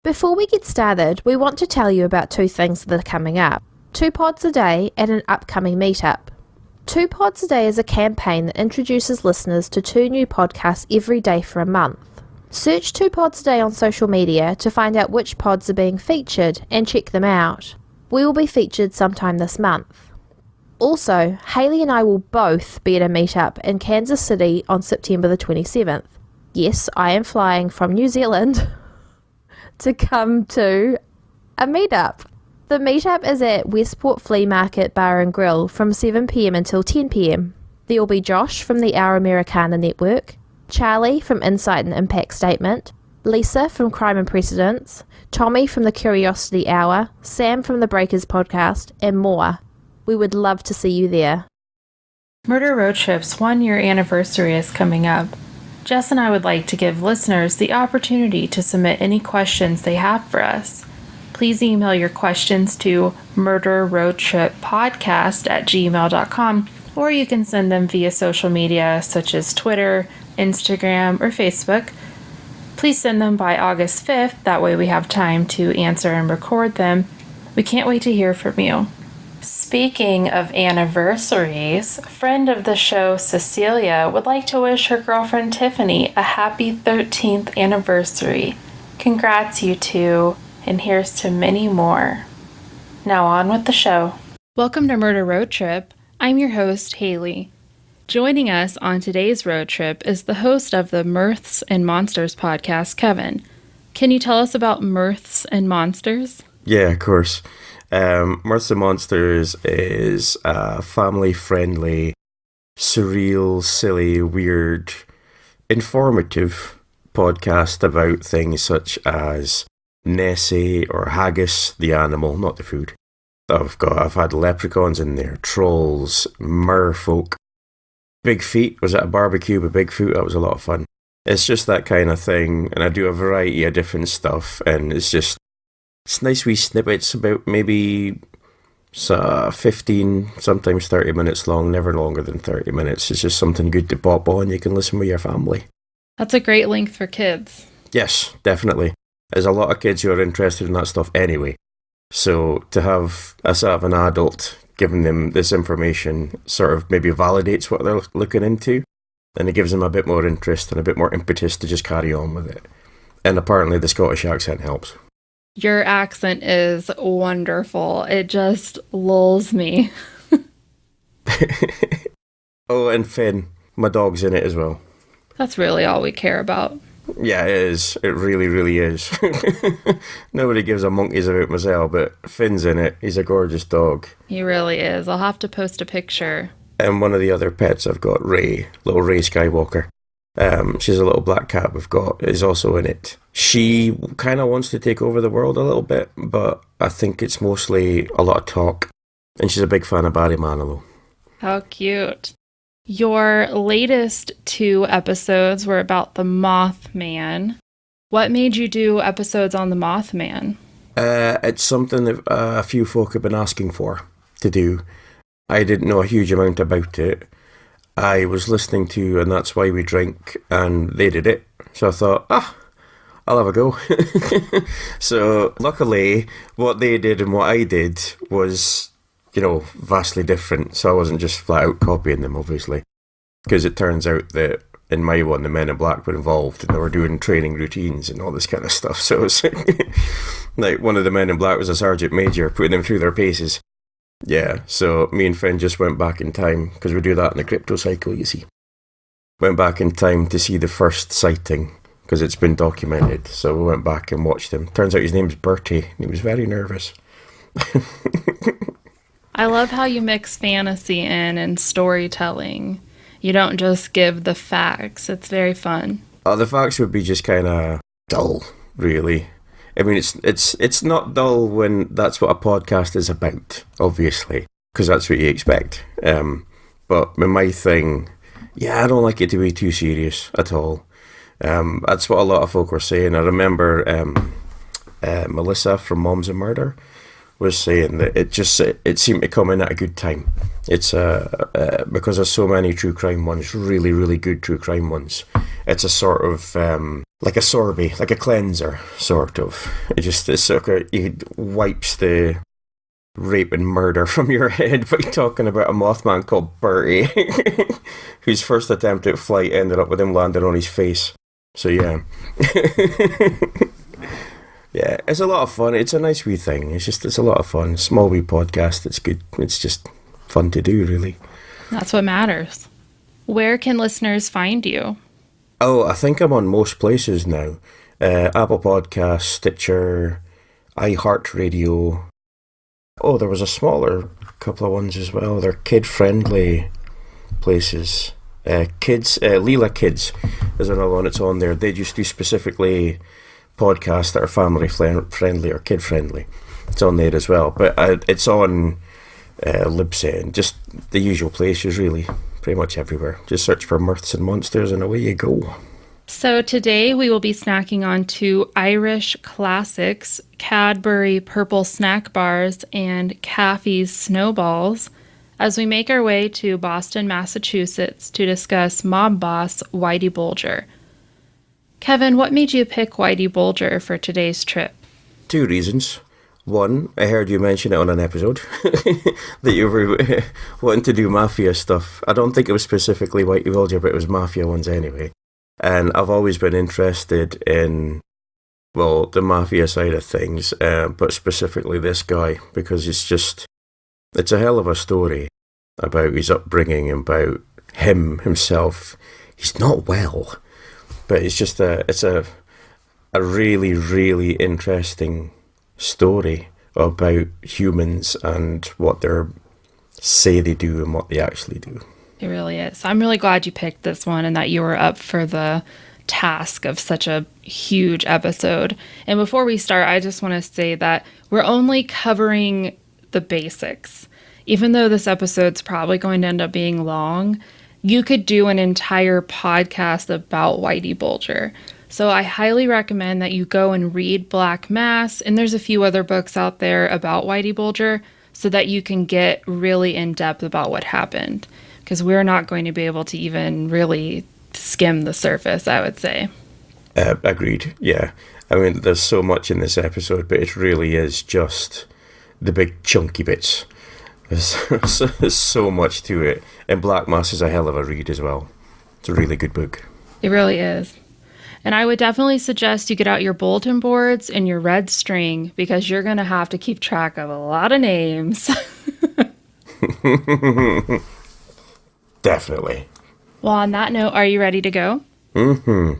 Before we get started, we want to tell you about two things that are coming up. 2 pods a day and an upcoming meetup. 2 pods a day is a campaign that introduces listeners to 2 new podcasts every day for a month. Search 2 pods a day on social media to find out which pods are being featured and check them out. We will be featured sometime this month. Also, Hayley and I will both be at a meetup in Kansas City on September the 27th. Yes, I am flying from New Zealand to come to a meetup. The meetup is at Westport Flea Market Bar and Grill from 7 p.m. until 10 p.m. There will be Josh from the Our Americana Network, Charlie from Insight and Impact Statement, Lisa from Crime and Precedents, Tommy from the Curiosity Hour, Sam from the Breakers Podcast, and more. We would love to see you there. Murder Road Trip's 1-year anniversary is coming up. Jess and I would like to give listeners the opportunity to submit any questions they have for us. Please email your questions to murderroadtrippodcast@gmail.com, or you can send them via social media such as Twitter, Instagram, or Facebook. Please send them by August 5th, that way we have time to answer and record them. We can't wait to hear from you. Speaking of anniversaries, friend of the show Cecilia would like to wish her girlfriend Tiffany a happy 13th anniversary. Congrats, you two, and here's to many more. Now on with the show. Welcome to Murder Road Trip. I'm your host, Hayley. Joining us on today's road trip is the host of the Mirths and Monsters podcast, Kevin. Can you tell us about Mirths and Monsters? Yeah, of course. Mirths and Monsters is a family-friendly, surreal, silly, weird, informative podcast about things such as Nessie or haggis, the animal, not the food. I've had leprechauns in there, trolls, merfolk, Big Feet. Was at a barbecue with Bigfoot. That was a lot of fun. It's just that kind of thing, and I do a variety of different stuff, and it's nice wee snippets, about maybe 15, sometimes 30 minutes long, never longer than 30 minutes. It's just something good to pop on. You can listen with your family. That's a great length for kids. Yes, definitely. There's a lot of kids who are interested in that stuff anyway. So to have a sort of an adult giving them this information sort of maybe validates what they're looking into, and it gives them a bit more interest and a bit more impetus to just carry on with it. And apparently the Scottish accent helps. Your accent is wonderful. It just lulls me. Oh, and Finn. My dog's in it as well. That's really all we care about. Yeah, it is. It really, really is. Nobody gives a monkeys about myself, but Finn's in it. He's a gorgeous dog. He really is. I'll have to post a picture. And one of the other pets I've got, Ray, little Ray Skywalker. She's a little black cat we've got, is also in it. She kind of wants to take over the world a little bit, but I think it's mostly a lot of talk. And she's a big fan of Barry Manilow. How cute. Your latest 2 episodes were about the Mothman. What made you do episodes on the Mothman? It's something that a few folk have been asking for to do. I didn't know a huge amount about it. I was listening to And That's Why We Drink, and they did it. So I thought, I'll have a go. So luckily, what they did and what I did was, vastly different. So I wasn't just flat out copying them, obviously. Because it turns out that in my one, the Men in Black were involved, and they were doing training routines and all this kind of stuff. So it's like one of the Men in Black was a sergeant major, putting them through their paces. Yeah, so me and Finn just went back in time, because we do that in the crypto cycle, you see. Went back in time to see the first sighting, because it's been documented. So we went back and watched him. Turns out his name's Bertie, and he was very nervous. I love how you mix fantasy in and storytelling. You don't just give the facts. It's very fun. The facts would be just kind of dull, really. I mean, it's not dull when that's what a podcast is about, obviously, because that's what you expect. But with my thing, I don't like it to be too serious at all. That's what a lot of folk were saying. I remember Melissa from Moms and Murder was saying that it seemed to come in at a good time. It's because there's so many true crime ones, really, really good true crime ones. It's a sort of like a sorbet, like a cleanser, sort of. It wipes the rape and murder from your head by talking about a Mothman called Bertie, whose first attempt at flight ended up with him landing on his face. So yeah. Yeah, it's a lot of fun. It's a nice wee thing. It's a lot of fun. Small wee podcast. It's good. It's just fun to do, really. That's what matters. Where can listeners find you? Oh, I think I'm on most places now. Apple Podcasts, Stitcher, iHeartRadio. Oh, there was a smaller couple of ones as well. They're kid-friendly places. Leela Kids is another one that's on there. They just do specifically podcasts that are family friendly or kid friendly. It's on there as well, but it's on Libsyn and just the usual places, really, pretty much everywhere. Just search for Mirths and Monsters and away you go. So today we will be snacking on 2 Irish classics, Cadbury Purple Snack Bars and Caffey's Snowballs, as we make our way to Boston, Massachusetts to discuss mob boss Whitey Bulger. Kevin, what made you pick Whitey Bulger for today's trip? 2 reasons. One, I heard you mention it on an episode that you were wanting to do mafia stuff. I don't think it was specifically Whitey Bulger, but it was mafia ones anyway. And I've always been interested in, well, the mafia side of things, but specifically this guy, because it's a hell of a story about his upbringing, about himself. He's not well. But it's a really, really interesting story about humans and what they say they do and what they actually do. It really is. I'm really glad you picked this one and that you were up for the task of such a huge episode. And before we start, I just want to say that we're only covering the basics. Even though this episode's probably going to end up being long, you could do an entire podcast about Whitey Bulger. So I highly recommend that you go and read Black Mass, and there's a few other books out there about Whitey Bulger so that you can get really in depth about what happened. Because we're not going to be able to even really skim the surface, I would say. Agreed, yeah. I mean, there's so much in this episode, but it really is just the big chunky bits. There's so much to it. And Black Mass is a hell of a read as well. It's a really good book. It really is. And I would definitely suggest you get out your bulletin boards and your red string because you're going to have to keep track of a lot of names. Definitely. Well, on that note, are you ready to go? Mm-hmm.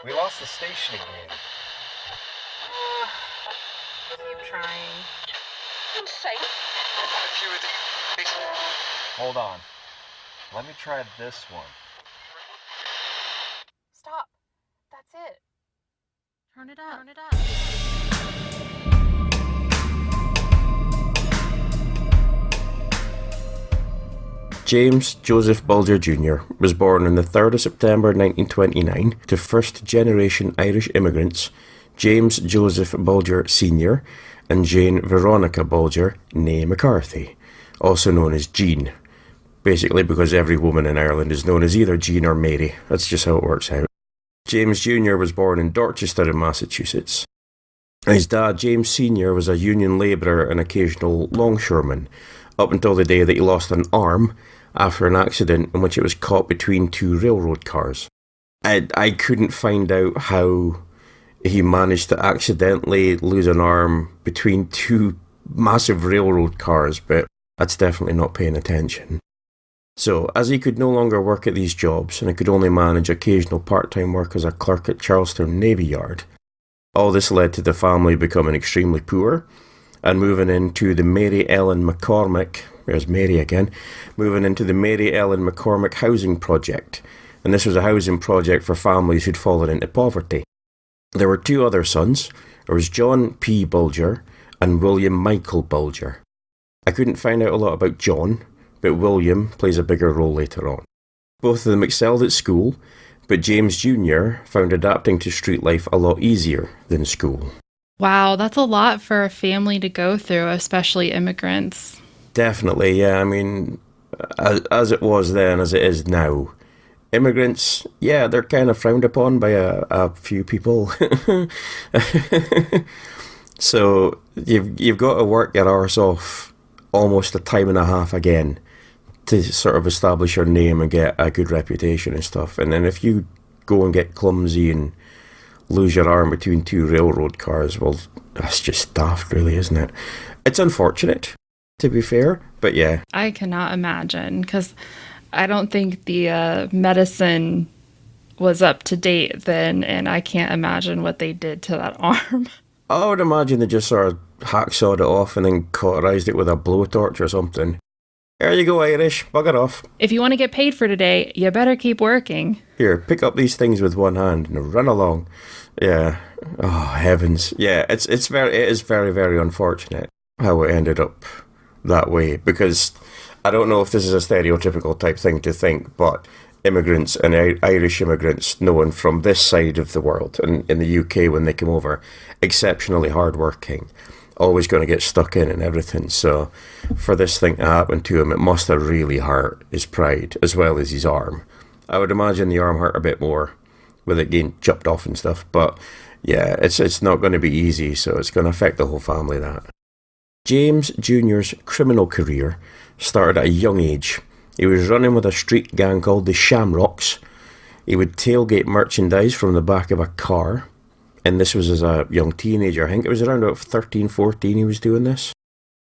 We lost the station again. Keep trying. I'm safe. Hold on. Let me try this one. Stop. That's it. Turn it up. Turn it up. James Joseph Bulger Jr. was born on the 3rd of September 1929 to first-generation Irish immigrants James Joseph Bulger Sr. and Jane Veronica Bulger, née McCarthy, also known as Jean. Basically because every woman in Ireland is known as either Jean or Mary. That's just how it works out. James Jr. was born in Dorchester in Massachusetts. His dad, James Sr., was a union labourer and occasional longshoreman, up until the day that he lost an arm after an accident in which it was caught between 2 railroad cars. I couldn't find out how he managed to accidentally lose an arm between 2 massive railroad cars, but that's definitely not paying attention. So, as he could no longer work at these jobs and he could only manage occasional part-time work as a clerk at Charlestown Navy Yard, all this led to the family becoming extremely poor and moving into the Mary Ellen McCormick, there's Mary again, moving into the Mary Ellen McCormick Housing Project. And this was a housing project for families who'd fallen into poverty. There were 2 other sons. There was John P. Bulger and William Michael Bulger. I couldn't find out a lot about John, but William plays a bigger role later on. Both of them excelled at school, but James Jr. found adapting to street life a lot easier than school. Wow, that's a lot for a family to go through, especially immigrants. Definitely, yeah. I mean, as it was then, as it is now, immigrants, yeah, they're kind of frowned upon by a few people. So you've got to work your arse off almost a time and a half again to sort of establish your name and get a good reputation and stuff. And then if you go and get clumsy and lose your arm between two railroad cars, well, that's just daft, really, isn't it? It's unfortunate, to be fair, but yeah. I cannot imagine, because I don't think the medicine was up to date then, and I can't imagine what they did to that arm. I would imagine they just sort of hacksawed it off and then cauterized it with a blowtorch or something. There you go, Irish. Bugger off. If you want to get paid for today, you better keep working. Here, pick up these things with one hand and run along. Yeah. Oh, heavens. Yeah, it is very, very unfortunate how it ended up that way, because I don't know if this is a stereotypical type thing to think, but immigrants and Irish immigrants known from this side of the world and in the UK when they come over, exceptionally hardworking, always going to get stuck in and everything. So for this thing to happen to him, it must have really hurt his pride as well as his arm. I would imagine the arm hurt a bit more with it getting chopped off and stuff, but yeah, it's not going to be easy, so it's going to affect the whole family, that. James Jr.'s criminal career started at a young age. He was running with a street gang called the Shamrocks. He would tailgate merchandise from the back of a car. And this was as a young teenager. I think it was around about 13, 14 he was doing this.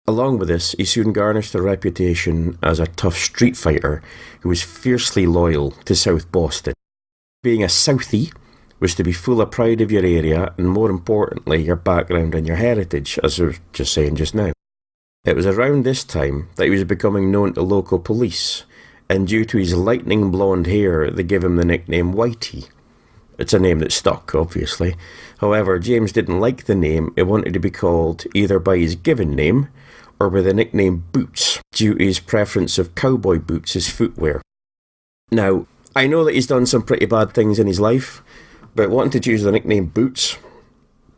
Along with this, he soon garnished a reputation as a tough street fighter who was fiercely loyal to South Boston. Being a Southie was to be full of pride of your area and, more importantly, your background and your heritage, as I was just saying just now. It was around this time that he was becoming known to local police, and due to his lightning blonde hair, they gave him the nickname Whitey. It's a name that stuck, obviously. However, James didn't like the name. He wanted to be called either by his given name or by the nickname Boots, due to his preference of cowboy boots as footwear. Now, I know that he's done some pretty bad things in his life, but wanting to choose the nickname Boots,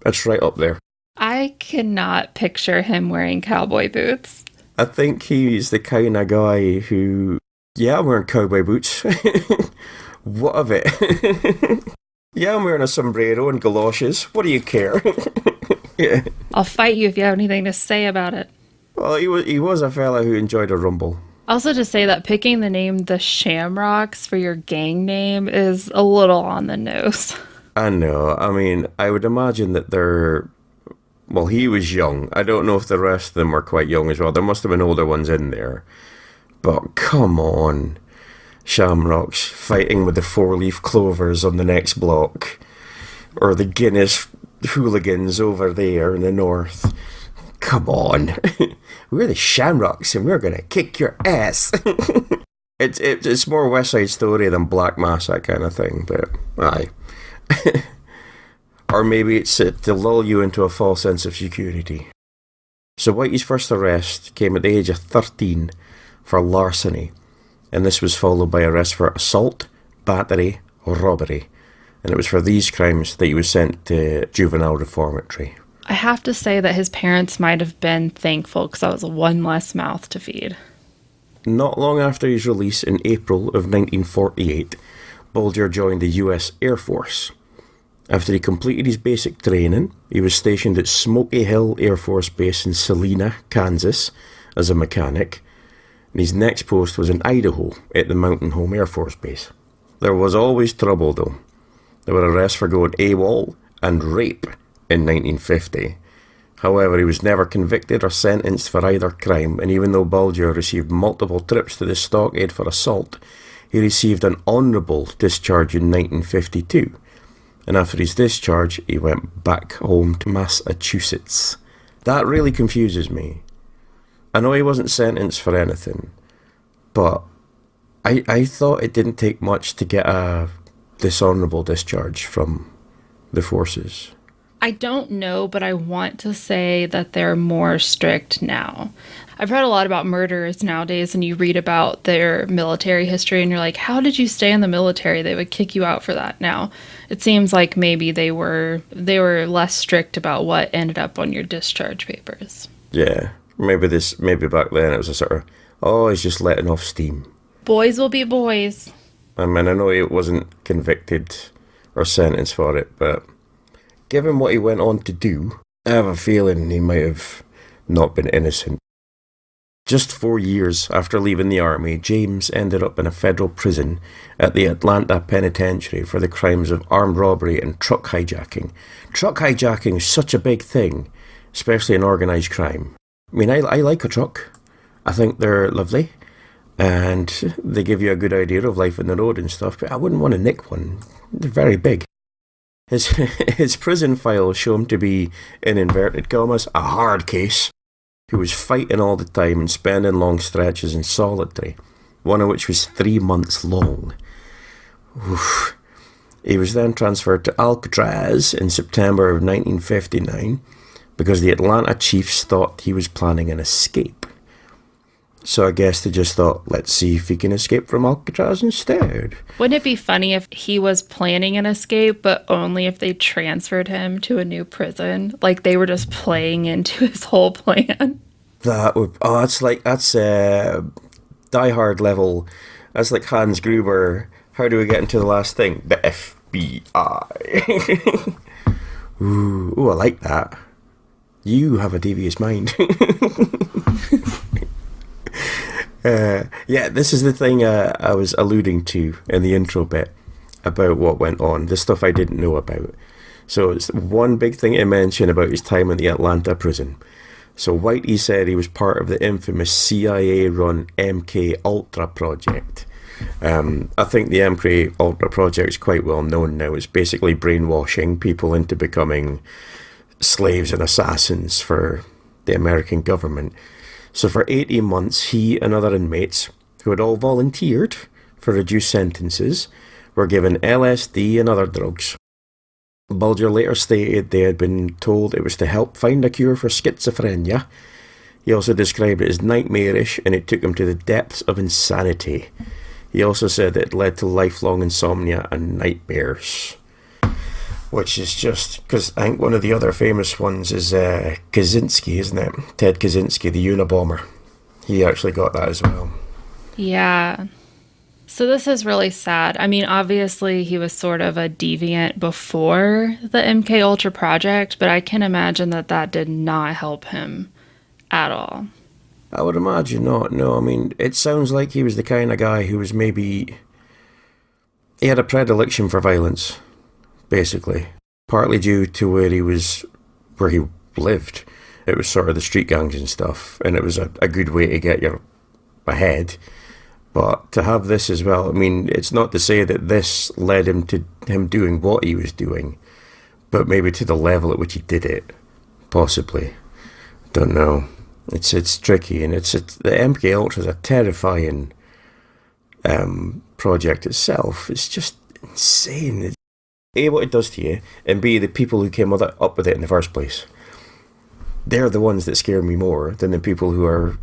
that's right up there. I cannot picture him wearing cowboy boots. I think he's the kind of guy who, yeah, I'm wearing cowboy boots. What of it? Yeah, I'm wearing a sombrero and galoshes. What do you care? Yeah. I'll fight you if you have anything to say about it. Well, he was a fella who enjoyed a rumble. Also, to say that picking the name the Shamrocks for your gang name is a little on the nose. I know. I mean, I would imagine that they're... Well, he was young. I don't know if the rest of them were quite young as well. There must have been older ones in there. But come on. Shamrocks fighting with the four-leaf clovers on the next block. Or the Guinness hooligans over there in the north. Come on. We're the Shamrocks and we're going to kick your ass. It's more West Side Story than Black Mass, that kind of thing. But, aye. Or maybe it's to lull you into a false sense of security. So Whitey's first arrest came at the age of 13 for larceny, and this was followed by arrest for assault, battery, or robbery, and it was for these crimes that he was sent to juvenile reformatory. I have to say that his parents might have been thankful because that was one less mouth to feed. Not long after his release in April of 1948, Bulger joined the US Air Force. After he completed his basic training, he was stationed at Smoky Hill Air Force Base in Salina, Kansas, as a mechanic, and his next post was in Idaho at the Mountain Home Air Force Base. There was always trouble, though. There were arrests for going AWOL and rape in 1950. However, he was never convicted or sentenced for either crime, and even though Bulger received multiple trips to the stockade for assault, he received an honourable discharge in 1952. And after his discharge, he went back home to Massachusetts. That really confuses me. I know he wasn't sentenced for anything, but I thought it didn't take much to get a dishonourable discharge from the forces. I don't know, but I want to say that they're more strict now. I've read a lot about murderers nowadays, and you read about their military history, and you're like, how did you stay in the military? They would kick you out for that now. It seems like maybe they were less strict about what ended up on your discharge papers. Yeah, maybe back then it was a sort of, oh, he's just letting off steam. Boys will be boys. I mean, I know he wasn't convicted or sentenced for it, but given what he went on to do, I have a feeling he might have not been innocent. Just 4 years after leaving the army, James ended up in a federal prison at the Atlanta Penitentiary for the crimes of armed robbery and truck hijacking. Truck hijacking is such a big thing, especially in organised crime. I mean, I like a truck. I think they're lovely, and they give you a good idea of life on the road and stuff, but I wouldn't want to nick one. They're very big. His prison files show him to be, in inverted commas, a hard case, who was fighting all the time and spending long stretches in solitary, one of which was 3 months long. Oof. He was then transferred to Alcatraz in September of 1959 because the Atlanta chiefs thought he was planning an escape. So I guess they just thought, let's see if he can escape from Alcatraz instead. Wouldn't it be funny if he was planning an escape, but only if they transferred him to a new prison? Like they were just playing into his whole plan. That's Die Hard level. That's like Hans Gruber. How do we get into the last thing? The FBI. Ooh, I like that. You have a devious mind. Yeah, this is the thing I was alluding to in the intro bit about what went on, the stuff I didn't know about. So it's one big thing to mention about his time in the Atlanta prison. So Whitey said he was part of the infamous CIA-run MK Ultra project. I think the MK Ultra project is quite well known now. It's basically brainwashing people into becoming slaves and assassins for the American government. So for 18 months, he and other inmates, who had all volunteered for reduced sentences, were given LSD and other drugs. Bulger later stated they had been told it was to help find a cure for schizophrenia. He also described it as nightmarish, and it took him to the depths of insanity. He also said that it led to lifelong insomnia and nightmares. Which is just, because I think one of the other famous ones is Kaczynski, isn't it? Ted Kaczynski, the Unabomber. He actually got that as well. Yeah. So this is really sad. I mean, obviously he was sort of a deviant before the MK Ultra project, but I can imagine that did not help him at all. I would imagine not, no. I mean, it sounds like he was the kind of guy who was maybe... He had a predilection for violence. Basically, partly due to where he lived. It was sort of the street gangs and stuff, and it was a good way to get your ahead. But to have this as well, I mean, it's not to say that this led him to him doing what he was doing, but maybe to the level at which he did it, possibly. Don't know. It's tricky, and it's the MK Ultra is a terrifying project itself. It's just insane. A, what it does to you, and B, the people who came up with it in the first place. They're the ones that scare me more than the people who are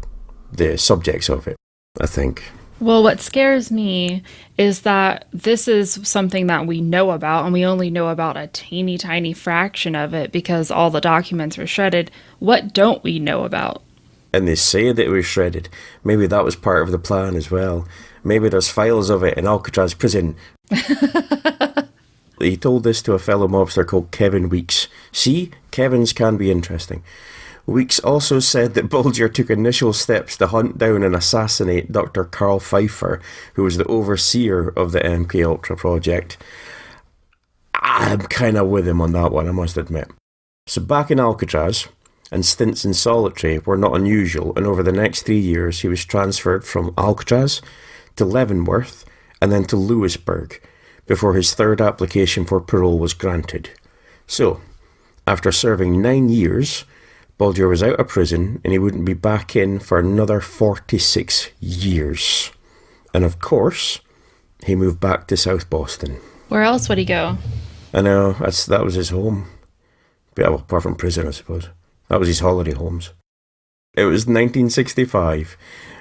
the subjects of it, I think. Well, what scares me is that this is something that we know about, and we only know about a teeny tiny fraction of it because all the documents were shredded. What don't we know about? And they say that it was shredded. Maybe that was part of the plan as well. Maybe there's files of it in Alcatraz prison. He told this to a fellow mobster called Kevin Weeks. See, Kevins can be interesting. Weeks also said that Bulger took initial steps to hunt down and assassinate Dr. Carl Pfeiffer, who was the overseer of the MK Ultra project. I'm kind of with him on that one, I must admit. So back in Alcatraz, and stints in solitary were not unusual, and over the next 3 years he was transferred from Alcatraz to Leavenworth and then to Lewisburg, before his third application for parole was granted. So, after serving 9 years, Bulger was out of prison and he wouldn't be back in for another 46 years. And of course, he moved back to South Boston. Where else would he go? I know, that was his home. But, well, apart from prison, I suppose. That was his holiday homes. It was 1965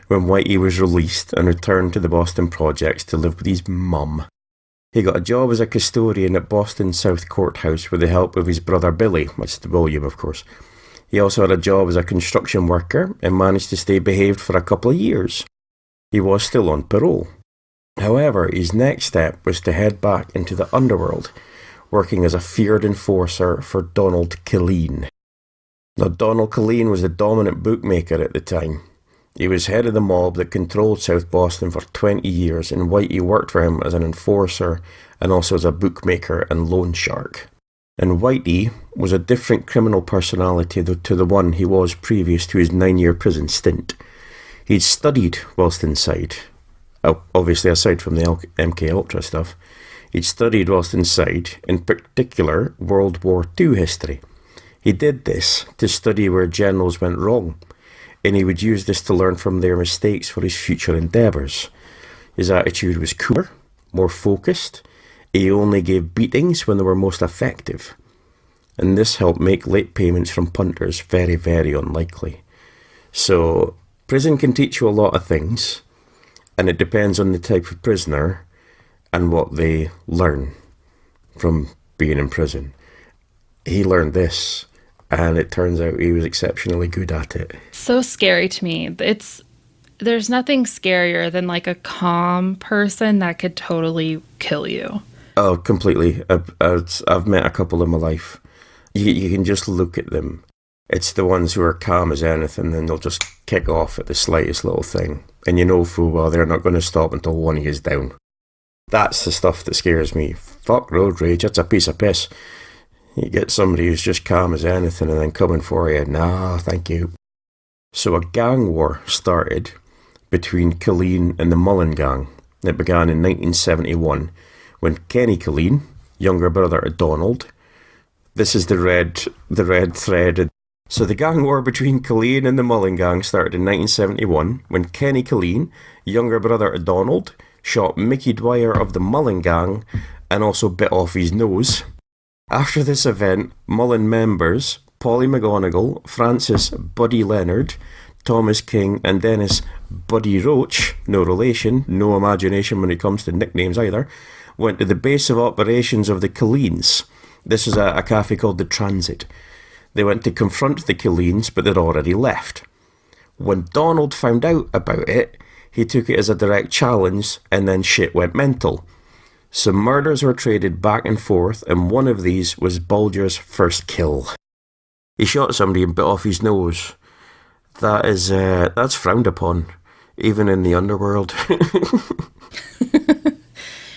when Whitey was released and returned to the Boston projects to live with his mum. He got a job as a custodian at Boston South Courthouse with the help of his brother Billy, which is William, of course. He also had a job as a construction worker and managed to stay behaved for a couple of years. He was still on parole. However, his next step was to head back into the underworld, working as a feared enforcer for Donald Killeen. Now, Donald Killeen was the dominant bookmaker at the time. He was head of the mob that controlled South Boston for 20 years, and Whitey worked for him as an enforcer and also as a bookmaker and loan shark. And Whitey was a different criminal personality to the one he was previous to his 9-year prison stint. He'd studied whilst inside, obviously aside from the MK Ultra stuff. He'd studied whilst inside, in particular World War II history. He did this to study where generals went wrong, and he would use this to learn from their mistakes for his future endeavours. His attitude was cooler, more focused. He only gave beatings when they were most effective, and this helped make late payments from punters very, very unlikely. So, prison can teach you a lot of things, and it depends on the type of prisoner and what they learn from being in prison. He learned this, and it turns out he was exceptionally good at it. So scary to me. There's nothing scarier than like a calm person that could totally kill you. Oh, completely. I've met a couple in my life. You can just look at them. It's the ones who are calm as anything, and they'll just kick off at the slightest little thing. And you know full well they're not going to stop until one is down. That's the stuff that scares me. Fuck road rage, that's a piece of piss. You get somebody who's just calm as anything and then coming for you. Nah, thank you. So a gang war started between Killeen and the Mullen gang. It began in 1971 when Kenny Killeen, younger brother of Donald, this is the red thread. So the gang war between Killeen and the Mullen gang started in 1971 when Kenny Killeen, younger brother of Donald, shot Mickey Dwyer of the Mullen gang and also bit off his nose. After this event, Mullen members Polly McGonigal, Francis Buddy Leonard, Thomas King and Dennis Buddy Roach, no relation, no imagination when it comes to nicknames either, went to the base of operations of the Killeens. This is a cafe called the Transit. They went to confront the Killeens, but they'd already left. When Donald found out about it, he took it as a direct challenge, and then shit went mental. Some murders were traded back and forth, and one of these was Bulger's first kill. He shot somebody and bit off his nose. That's frowned upon, even in the underworld.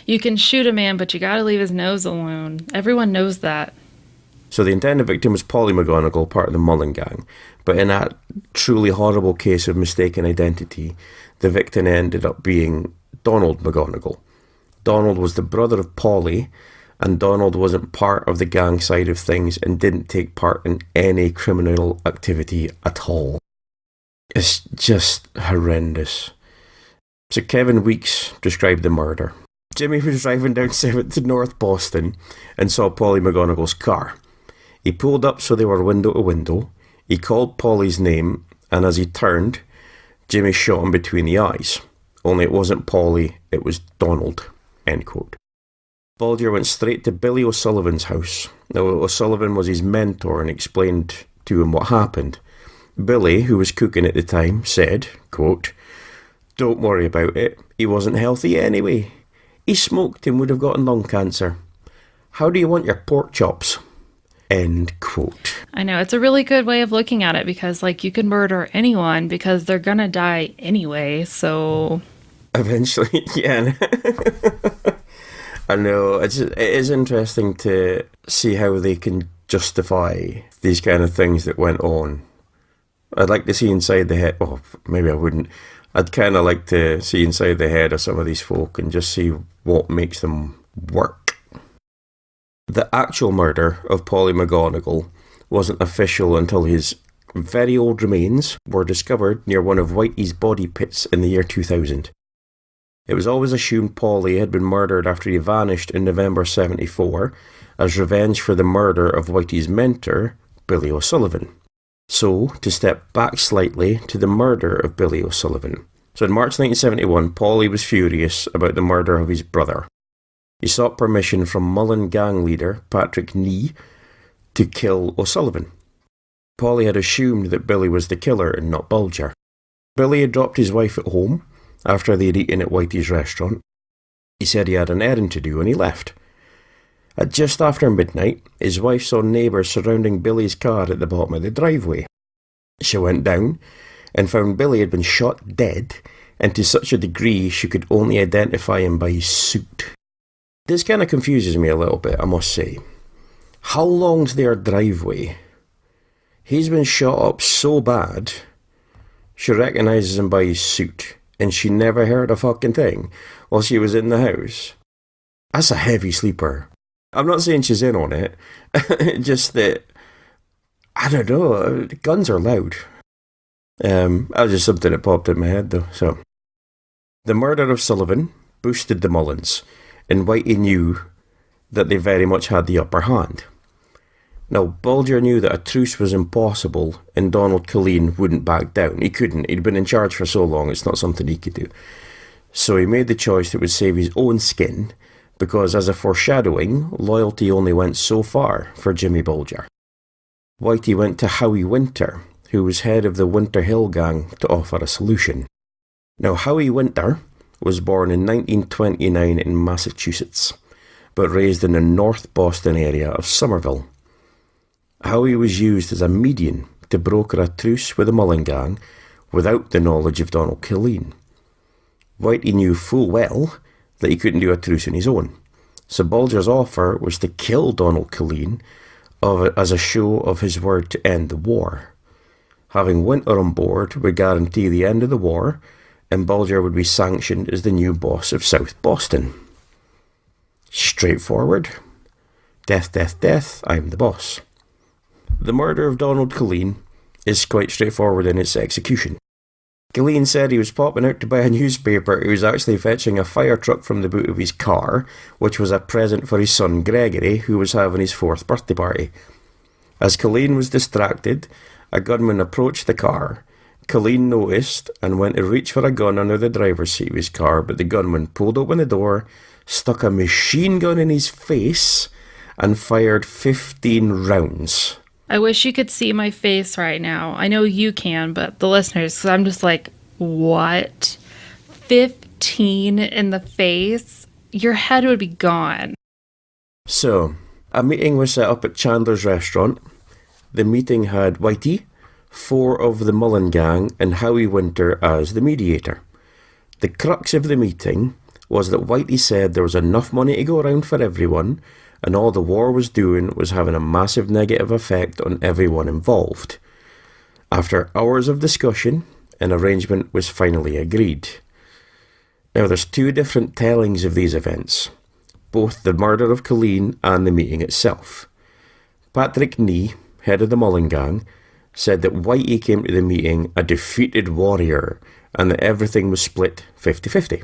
You can shoot a man, but you gotta leave his nose alone. Everyone knows that. So the intended victim was Polly McGonigal, part of the Mullen gang. But in that truly horrible case of mistaken identity, the victim ended up being Donald McGonigal. Donald was the brother of Polly, and Donald wasn't part of the gang side of things and didn't take part in any criminal activity at all. It's just horrendous. So Kevin Weeks described the murder. Jimmy was driving down 7th to North Boston and saw Polly McGonigal's car. He pulled up so they were window to window. He called Polly's name, and as he turned, Jimmy shot him between the eyes. Only it wasn't Polly, it was Donald. End quote. Bulger went straight to Billy O'Sullivan's house. Now, O'Sullivan was his mentor and explained to him what happened. Billy, who was cooking at the time, said, quote, "Don't worry about it. He wasn't healthy anyway. He smoked and would have gotten lung cancer. How do you want your pork chops?" End quote. I know, it's a really good way of looking at it because, like, you can murder anyone because they're gonna die anyway, so... Eventually, yeah. I know, it is interesting to see how they can justify these kind of things that went on. I'd like to see inside the head... Oh, maybe I wouldn't. I'd kind of like to see inside the head of some of these folk and just see what makes them work. The actual murder of Polly McGonigal wasn't official until his very old remains were discovered near one of Whitey's body pits in the year 2000. It was always assumed Polly had been murdered after he vanished in November 74 as revenge for the murder of Whitey's mentor, Billy O'Sullivan. So, to step back slightly to the murder of Billy O'Sullivan. So in March 1971, Paulie was furious about the murder of his brother. He sought permission from Mullen gang leader Patrick Nee to kill O'Sullivan. Paulie had assumed that Billy was the killer and not Bulger. Billy had dropped his wife at home after they had eaten at Whitey's restaurant. He said he had an errand to do and he left. At just after midnight, his wife saw neighbours surrounding Billy's car at the bottom of the driveway. She went down and found Billy had been shot dead, and to such a degree she could only identify him by his suit. This kind of confuses me a little bit, I must say. How long's their driveway? He's been shot up so bad, she recognises him by his suit, and she never heard a fucking thing while she was in the house. That's a heavy sleeper. I'm not saying she's in on it, just that, I don't know, guns are loud. That was just something that popped in my head though. So, the murder of Sullivan boosted the Mullins, and Whitey knew that they very much had the upper hand. Now, Bulger knew that a truce was impossible, and Donald Killeen wouldn't back down. He couldn't. He'd been in charge for so long, it's not something he could do. So he made the choice that would save his own skin, because as a foreshadowing, loyalty only went so far for Jimmy Bulger. Whitey went to Howie Winter, who was head of the Winter Hill Gang, to offer a solution. Now, Howie Winter was born in 1929 in Massachusetts, but raised in the North Boston area of Somerville. Howie was used as a median to broker a truce with the Mullen Gang without the knowledge of Donald Killeen. Whitey knew full well that he couldn't do a truce on his own, so Bulger's offer was to kill Donald Killeen as a show of his word to end the war. Having Winter on board would guarantee the end of the war, and Bulger would be sanctioned as the new boss of South Boston. Straightforward. Death, death, death, I'm the boss. The murder of Donald Killeen is quite straightforward in its execution. Killeen said he was popping out to buy a newspaper. He was actually fetching a fire truck from the boot of his car, which was a present for his son Gregory, who was having his 4th birthday party. As Killeen was distracted, a gunman approached the car. Killeen noticed and went to reach for a gun under the driver's seat of his car, but the gunman pulled open the door, stuck a machine gun in his face, and fired 15 rounds. I wish you could see my face right now. I know you can, but the listeners, because I'm just like, what? 15 in the face? Your head would be gone. So, a meeting was set up at Chandler's restaurant. The meeting had Whitey, 4 of the Mullen Gang, and Howie Winter as the mediator. The crux of the meeting was that Whitey said there was enough money to go around for everyone, and all the war was doing was having a massive negative effect on everyone involved. After hours of discussion, an arrangement was finally agreed. Now there's 2 different tellings of these events, both the murder of Killeen and the meeting itself. Patrick Nee, head of the Mullen Gang, said that Whitey came to the meeting a defeated warrior and that everything was split 50-50.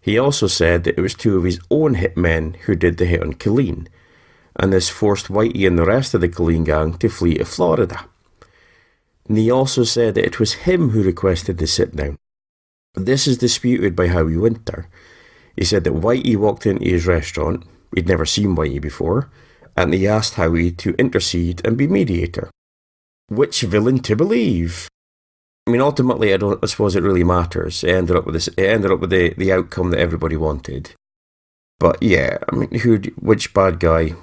He also said that it was 2 of his own hitmen who did the hit on Killeen, and this forced Whitey and the rest of the Killeen gang to flee to Florida. And he also said that it was him who requested the sit-down. This is disputed by Howie Winter. He said that Whitey walked into his restaurant, he'd never seen Whitey before, and he asked Howie to intercede and be mediator. Which villain to believe? I mean, ultimately, I suppose it really matters. It ended up with the outcome that everybody wanted. But yeah, I mean, which bad guy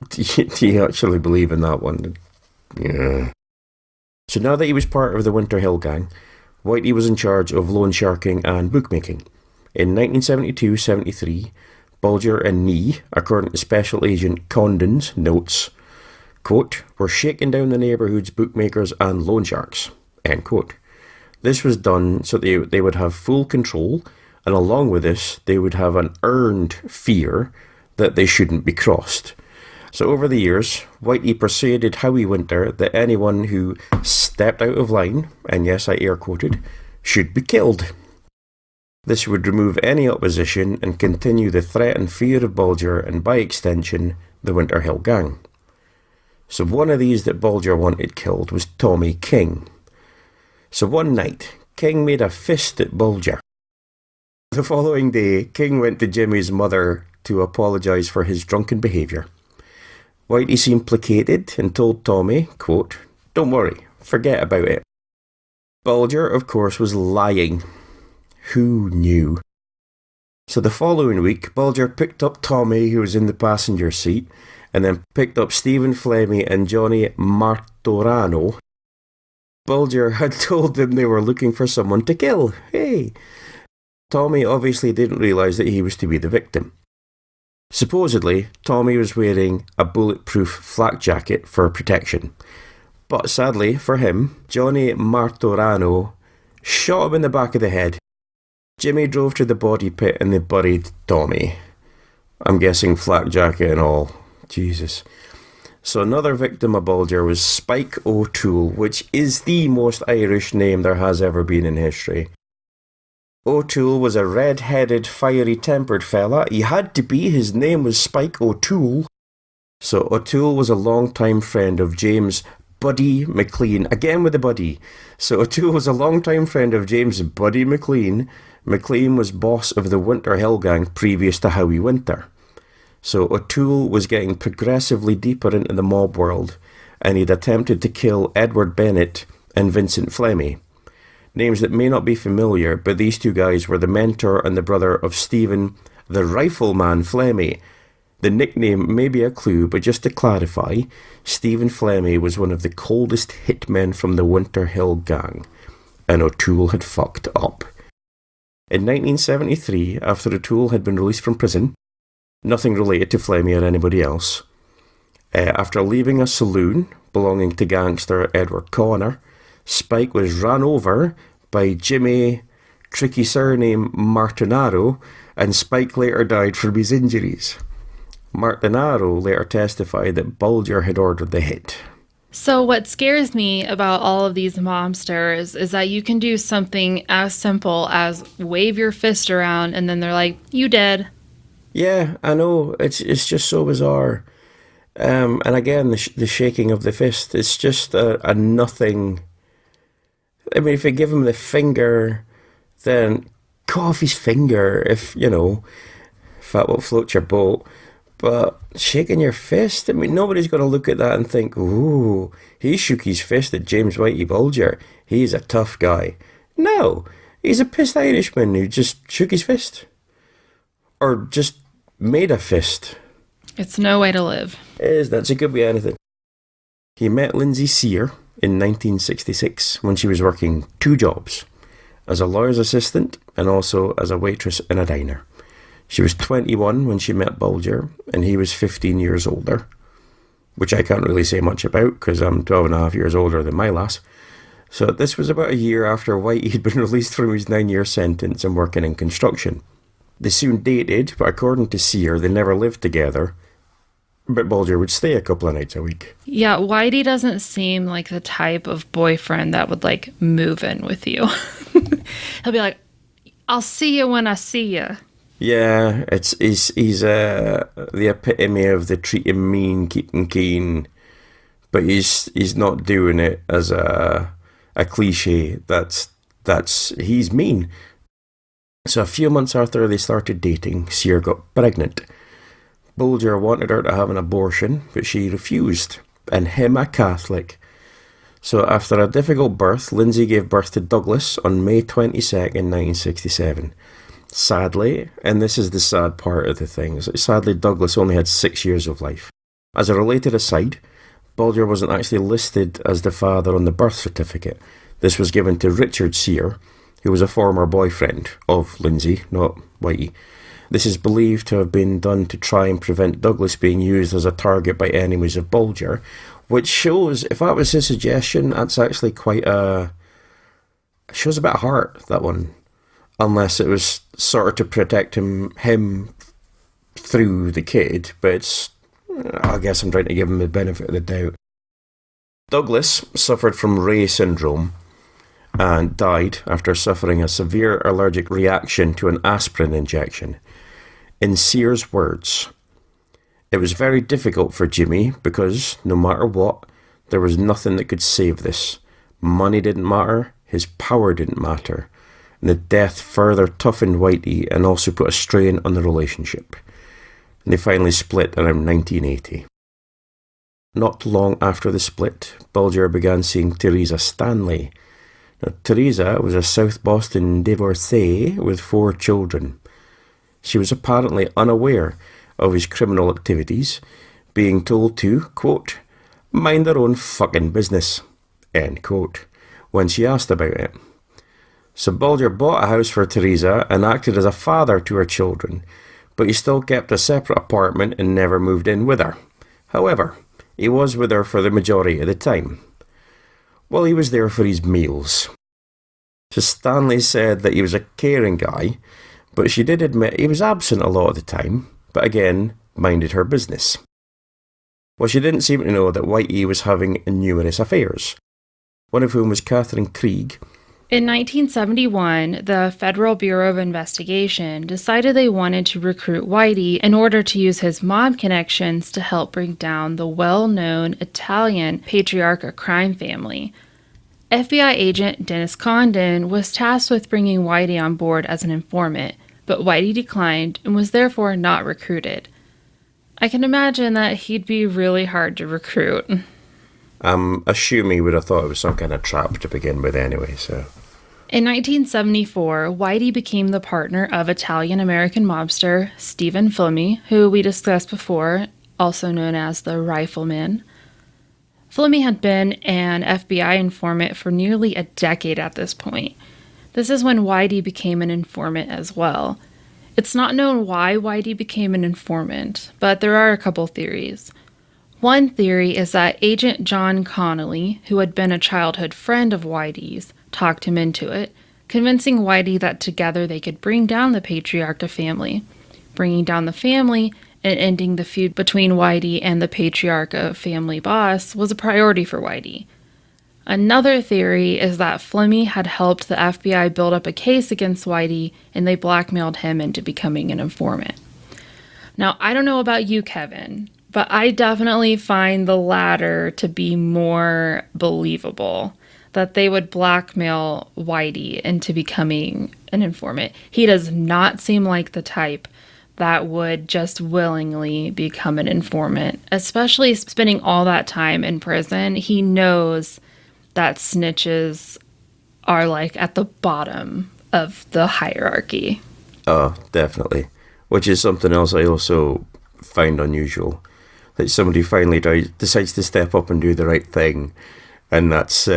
do you actually believe in that one? Yeah. So now that he was part of the Winter Hill Gang, Whitey was in charge of loan sharking and bookmaking. In 1972-73, Bulger and Nee, according to Special Agent Condon's notes, quote, were shaking down the neighbourhood's bookmakers and loan sharks, end quote. This was done so they would have full control, and along with this, they would have an earned fear that they shouldn't be crossed. So over the years, Whitey persuaded Howie Winter that anyone who stepped out of line, and yes, I air quoted, should be killed. This would remove any opposition and continue the threat and fear of Bulger and, by extension, the Winter Hill Gang. So one of these that Bulger wanted killed was Tommy King. So one night, King made a fist at Bulger. The following day, King went to Jimmy's mother to apologise for his drunken behaviour. Whitey seemed placated and told Tommy, quote, "Don't worry, forget about it." Bulger, of course, was lying. Who knew? So the following week, Bulger picked up Tommy, who was in the passenger seat, and then picked up Stephen Flemmi and Johnny Martorano. Bulger had told them they were looking for someone to kill. Hey! Tommy obviously didn't realise that he was to be the victim. Supposedly, Tommy was wearing a bulletproof flak jacket for protection. But sadly for him, Johnny Martorano shot him in the back of the head. Jimmy drove to the body pit and they buried Tommy. I'm guessing flak jacket and all. Jesus. So another victim of Bulger was Spike O'Toole, which is the most Irish name there has ever been in history. O'Toole was a red-headed, fiery-tempered fella. He had to be. His name was Spike O'Toole. So O'Toole was a long-time friend of James Buddy McLean. Again with the Buddy. So O'Toole was a long-time friend of James Buddy McLean. McLean was boss of the Winter Hill Gang previous to Howie Winter. So O'Toole was getting progressively deeper into the mob world, and he'd attempted to kill Edward Bennett and Vincent Flemmi. Names that may not be familiar, but these two guys were the mentor and the brother of Stephen the Rifleman Flemmi. The nickname may be a clue, but just to clarify, Stephen Flemmi was one of the coldest hitmen from the Winter Hill Gang, and O'Toole had fucked up. In 1973, after O'Toole had been released from prison, nothing related to Flemmi or anybody else, after leaving a saloon belonging to gangster Edward Connor, Spike was run over by Jimmy, tricky surname Martinaro, and Spike later died from his injuries. Martinaro later testified that Bulger had ordered the hit. So what scares me about all of these mobsters is that you can do something as simple as wave your fist around and then they're like, "You dead." Yeah, I know. It's just so bizarre. And again, the shaking of the fist, it's just a nothing. I mean, if you give him the finger, then cut off his finger if that will float your boat. But shaking your fist, I mean, nobody's going to look at that and think, "Ooh, he shook his fist at James Whitey Bulger. He's a tough guy." No, he's a pissed Irishman who just shook his fist. Or just made a fist. It's no way to live. It could be anything. He met Lindsay Sear in 1966 when she was working two jobs, as a lawyer's assistant and also as a waitress in a diner. She was 21 when she met Bulger, and he was 15 years older, which I can't really say much about because I'm 12 and a half years older than my lass. So this was about a year after Whitey had been released from his 9-year sentence and working in construction. They soon dated, but according to Sear, they never lived together. But Bulger would stay a couple of nights a week. Yeah, Whitey doesn't seem like the type of boyfriend that would, move in with you. He'll be like, "I'll see you when I see you." Yeah, he's the epitome of the treat him mean, keep him keen. But he's not doing it as a cliche. He's mean. So a few months after they started dating, Sear got pregnant. Bulger wanted her to have an abortion, but she refused, and him a Catholic. So after a difficult birth, Lindsay gave birth to Douglas on May 22nd, 1967. Sadly, and this is the sad part of the thing, sadly Douglas only had 6 years of life. As a related aside, Bulger wasn't actually listed as the father on the birth certificate. This was given to Richard Sear, who was a former boyfriend of Lindsay, not Whitey. This is believed to have been done to try and prevent Douglas being used as a target by enemies of Bulger, which shows, if that was his suggestion, that's actually shows a bit of heart, that one. Unless it was sort of to protect him through the kid, but I guess I'm trying to give him the benefit of the doubt. Douglas suffered from Reye syndrome and died after suffering a severe allergic reaction to an aspirin injection. In Sear's words, It was very difficult for Jimmy because, no matter what, there was nothing that could save this. Money didn't matter, his power didn't matter, and the death further toughened Whitey and also put a strain on the relationship. And they finally split around 1980. Not long after the split, Bulger began seeing Teresa Stanley. Now, Teresa was a South Boston divorcee with 4 children. She was apparently unaware of his criminal activities, being told to, quote, mind their own fucking business, end quote, when she asked about it. So Bulger bought a house for Teresa and acted as a father to her children, but he still kept a separate apartment and never moved in with her. However, he was with her for the majority of the time. Well, he was there for his meals. So Stanley said that he was a caring guy, but she did admit he was absent a lot of the time, but again, minded her business. Well, she didn't seem to know that Whitey was having numerous affairs, one of whom was Catherine Krieg. In 1971, the Federal Bureau of Investigation decided they wanted to recruit Whitey in order to use his mob connections to help bring down the well-known Italian patriarchal crime family. FBI agent Dennis Condon was tasked with bringing Whitey on board as an informant, but Whitey declined and was therefore not recruited. I can imagine that he'd be really hard to recruit. I'm assuming he would have thought it was some kind of trap to begin with anyway, so... In 1974, Whitey became the partner of Italian-American mobster Stephen Flemmi, who we discussed before, also known as the Rifleman. Flemmi had been an FBI informant for nearly a decade at this point. This is when Whitey became an informant as well. It's not known why Whitey became an informant, but there are a couple theories. One theory is that Agent John Connolly, who had been a childhood friend of Whitey's, talked him into it, convincing Whitey that together they could bring down the patriarchal family. Bringing down the family and ending the feud between Whitey and the patriarchal family boss was a priority for Whitey. Another theory is that Flemmi had helped the FBI build up a case against Whitey and they blackmailed him into becoming an informant. Now, I don't know about you, Kevin, but I definitely find the latter to be more believable, that they would blackmail Whitey into becoming an informant. He does not seem like the type that would just willingly become an informant, especially spending all that time in prison. He knows that snitches are like at the bottom of the hierarchy. Oh, definitely. Which is something else I also find unusual. That somebody finally decides to step up and do the right thing, and that's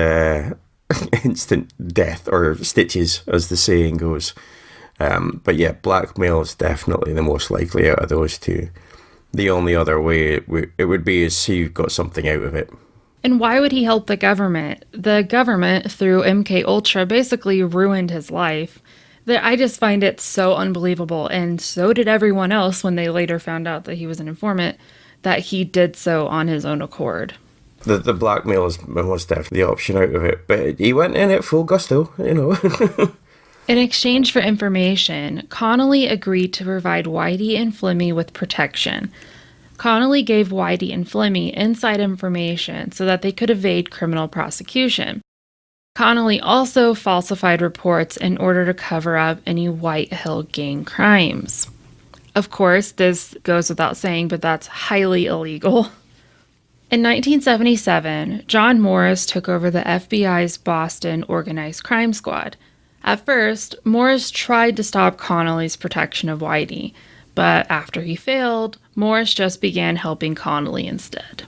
instant death, or stitches, as the saying goes. But yeah, blackmail is definitely the most likely out of those two. The only other way it would be is he got something out of it. And why would he help the government? The government, through MK Ultra, basically ruined his life. I just find it so unbelievable, and so did everyone else when they later found out that he was an informant, that he did so on his own accord. The blackmail is most definitely the option out of it, but he went in at full gusto, you know. In exchange for information, Connolly agreed to provide Whitey and Flemmi with protection. Connolly gave Whitey and Flemmi inside information so that they could evade criminal prosecution. Connolly also falsified reports in order to cover up any White Hill gang crimes. Of course, this goes without saying, but that's highly illegal. In 1977, John Morris took over the FBI's Boston Organized Crime Squad. At first, Morris tried to stop Connolly's protection of Whitey, but after he failed, Morris just began helping Connolly instead.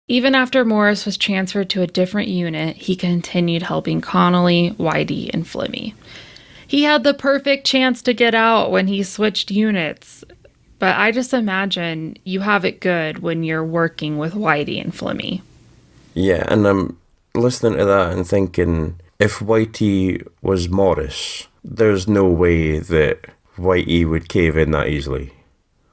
Even after Morris was transferred to a different unit, he continued helping Connolly, Whitey, and Flemmi. He had the perfect chance to get out when he switched units, but I just imagine you have it good when you're working with Whitey and Flemmi. Yeah, and I'm listening to that and thinking, if Whitey was Morris, there's no way that Whitey would cave in that easily.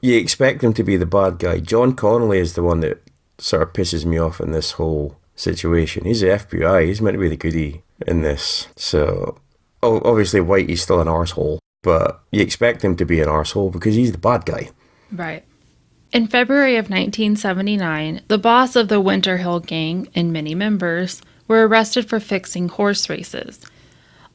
You expect him to be the bad guy. John Connolly is the one that sort of pisses me off in this whole situation. He's the FBI. He's meant to be the goodie in this. So, obviously Whitey's still an arsehole, but you expect him to be an arsehole because he's the bad guy. Right. In February of 1979, the boss of the Winter Hill Gang and many members were arrested for fixing horse races.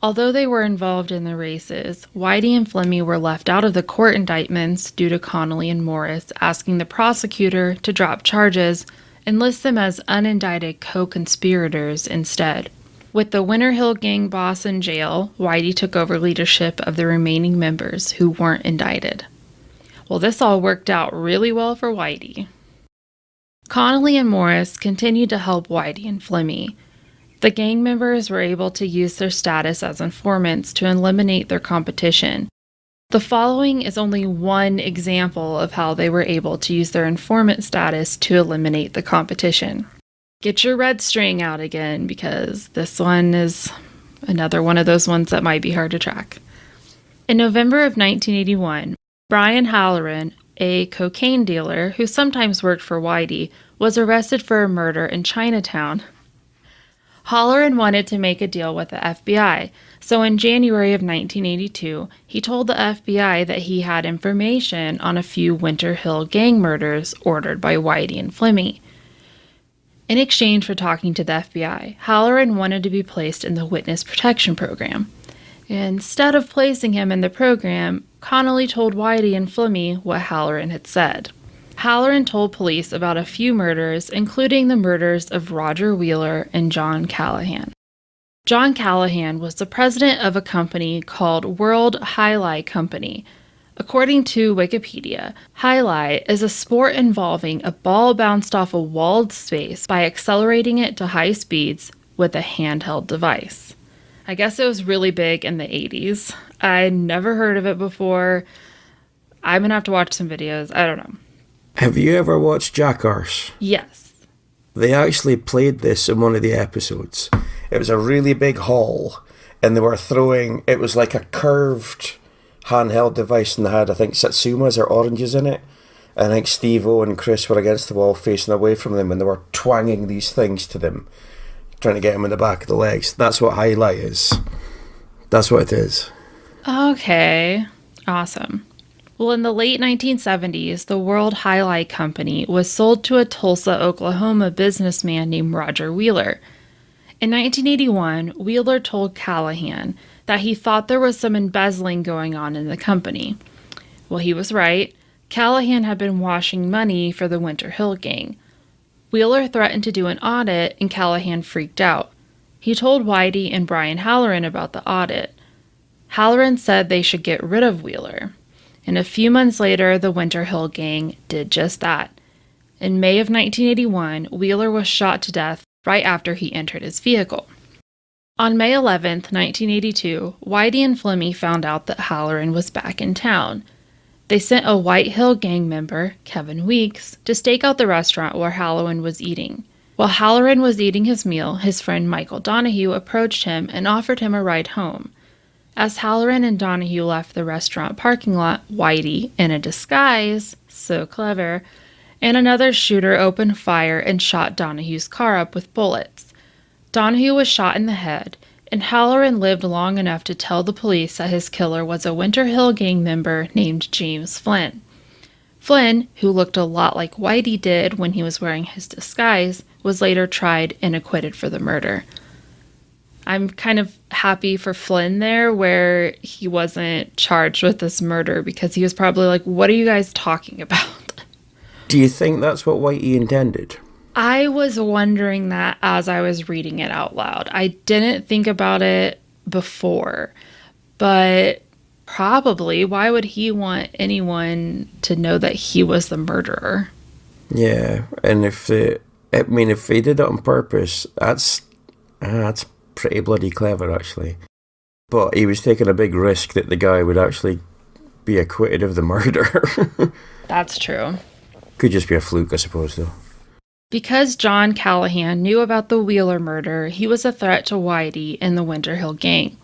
Although they were involved in the races, Whitey and Flemmy were left out of the court indictments due to Connolly and Morris asking the prosecutor to drop charges and list them as unindicted co-conspirators instead. With the Winter Hill Gang boss in jail, Whitey took over leadership of the remaining members who weren't indicted. Well, this all worked out really well for Whitey. Connolly and Morris continued to help Whitey and Flemmy. The gang members were able to use their status as informants to eliminate their competition. The following is only one example of how they were able to use their informant status to eliminate the competition. Get your red string out again, because this one is another one of those ones that might be hard to track. In November of 1981, Brian Halloran, a cocaine dealer who sometimes worked for Whitey, was arrested for a murder in Chinatown. Halloran wanted to make a deal with the FBI, so in January of 1982, he told the FBI that he had information on a few Winter Hill Gang murders ordered by Whitey and Flemmy. In exchange for talking to the FBI, Halloran wanted to be placed in the Witness Protection Program. Instead of placing him in the program, Connolly told Whitey and Flemmy what Halloran had said. Halloran told police about a few murders, including the murders of Roger Wheeler and John Callahan. John Callahan was the president of a company called World Highlight Company. According to Wikipedia, highlight is a sport involving a ball bounced off a walled space by accelerating it to high speeds with a handheld device. I guess it was really big in the 80s. I never heard of it before. I'm going to have to watch some videos. I don't know. Have you ever watched Jackass? Yes. They actually played this in one of the episodes. It was a really big hall, and they were throwing, it was like a curved handheld device, and they had, I think, satsumas or oranges in it. And I think Steve-O and Chris were against the wall facing away from them, and they were twanging these things to them, trying to get them in the back of the legs. That's what highlight is. That's what it is. Okay. Awesome. Well, in the late 1970s, the World Highlight Company was sold to a Tulsa, Oklahoma businessman named Roger Wheeler. In 1981, Wheeler told Callahan that he thought there was some embezzling going on in the company. Well, he was right. Callahan had been washing money for the Winter Hill Gang. Wheeler threatened to do an audit, and Callahan freaked out. He told Whitey and Brian Halloran about the audit. Halloran said they should get rid of Wheeler. And a few months later, the Winter Hill Gang did just that. In May of 1981, Wheeler was shot to death right after he entered his vehicle. On May 11th, 1982, Whitey and Flemmy found out that Halloran was back in town. They sent a White Hill Gang member, Kevin Weeks, to stake out the restaurant where Halloran was eating. While Halloran was eating his meal, his friend Michael Donahue approached him and offered him a ride home. As Halloran and Donahue left the restaurant parking lot, Whitey, in a disguise, so clever, and another shooter opened fire and shot Donahue's car up with bullets. Donahue was shot in the head, and Halloran lived long enough to tell the police that his killer was a Winter Hill Gang member named James Flynn. Flynn, who looked a lot like Whitey did when he was wearing his disguise, was later tried and acquitted for the murder. I'm kind of happy for Flynn there, where he wasn't charged with this murder, because he was probably like, what are you guys talking about? Do you think that's what Whitey intended? I was wondering that as I was reading it out loud. I didn't think about it before, but probably. Why would he want anyone to know that he was the murderer? Yeah, and if they did it on purpose, that's pretty bloody clever, actually. But he was taking a big risk that the guy would actually be acquitted of the murder. That's true. Could just be a fluke, I suppose, though. Because John Callahan knew about the Wheeler murder, he was a threat to Whitey and the Winter Hill Gang.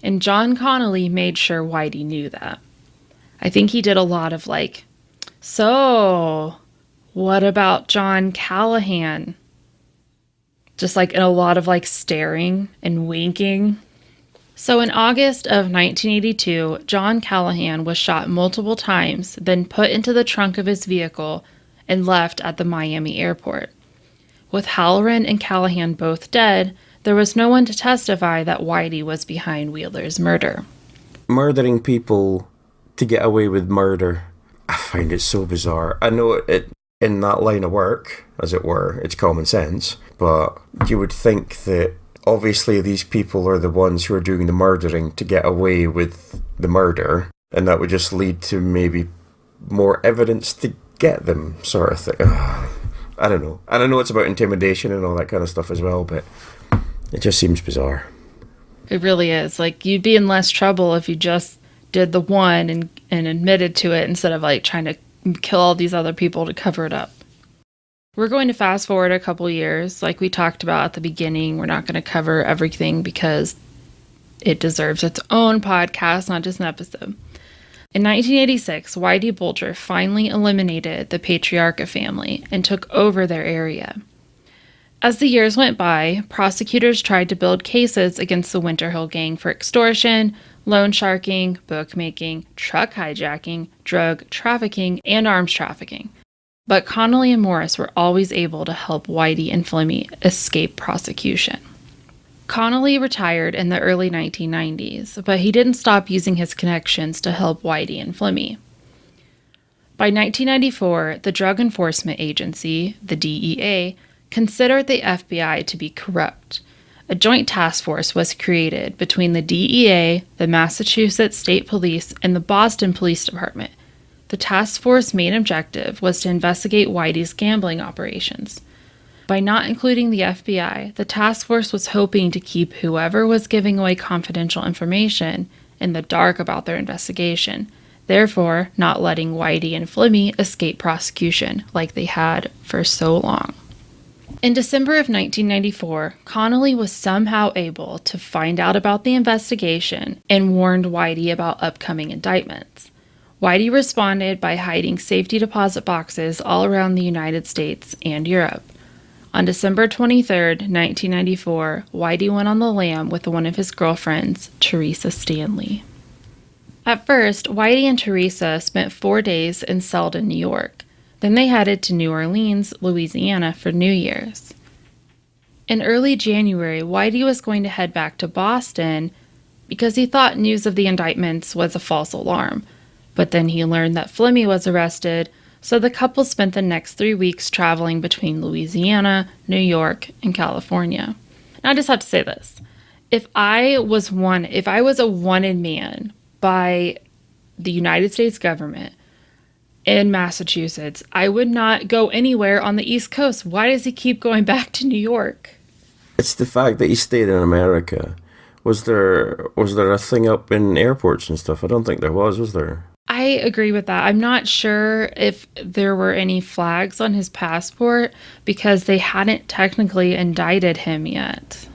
And John Connolly made sure Whitey knew that. I think he did a lot of so, what about John Callahan? Just and a lot of staring and winking. So in August of 1982, John Callahan was shot multiple times, then put into the trunk of his vehicle and left at the Miami airport. With Halloran and Callahan both dead, there was no one to testify that Whitey was behind Wheeler's murder. Murdering people to get away with murder, I find it so bizarre. I know it in that line of work, as it were, it's common sense, but you would think that obviously these people are the ones who are doing the murdering to get away with the murder, and that would just lead to maybe more evidence to get them, sort of thing. I don't know. And I know it's about intimidation and all that kind of stuff as well, but it just seems bizarre. It really is. Like, you'd be in less trouble if you just did the one and admitted to it instead of, like, trying to kill all these other people to cover it up. We're going to fast forward a couple years. Like we talked about at the beginning, we're not going to cover everything because it deserves its own podcast, not just an episode. In 1986, Whitey Bulger finally eliminated the Patriarca family and took over their area. As the years went by, prosecutors tried to build cases against the Winter Hill Gang for extortion, loan sharking, bookmaking, truck hijacking, drug trafficking, and arms trafficking. But Connolly and Morris were always able to help Whitey and Flemmy escape prosecution. Connolly retired in the early 1990s, but he didn't stop using his connections to help Whitey and Flemmy. By 1994, the Drug Enforcement Agency, the DEA, considered the FBI to be corrupt. A joint task force was created between the DEA, the Massachusetts State Police, and the Boston Police Department. The task force's main objective was to investigate Whitey's gambling operations. By not including the FBI, the task force was hoping to keep whoever was giving away confidential information in the dark about their investigation, therefore not letting Whitey and Flemmy escape prosecution like they had for so long. In December of 1994, Connolly was somehow able to find out about the investigation and warned Whitey about upcoming indictments. Whitey responded by hiding safety deposit boxes all around the United States and Europe. On December 23, 1994, Whitey went on the lam with one of his girlfriends, Teresa Stanley. At first, Whitey and Teresa spent 4 days in Selden, New York. Then they headed to New Orleans, Louisiana for New Year's. In early January, Whitey was going to head back to Boston because he thought news of the indictments was a false alarm. But then he learned that Flemmy was arrested, so the couple spent the next 3 weeks traveling between Louisiana, New York, and California. Now I just have to say this. If I was a wanted man by the United States government in Massachusetts, I would not go anywhere on the East Coast. Why does he keep going back to New York? It's the fact that he stayed in America. Was there a thing up in airports and stuff? I don't think there was there? I agree with that. I'm not sure if there were any flags on his passport because they hadn't technically indicted him yet.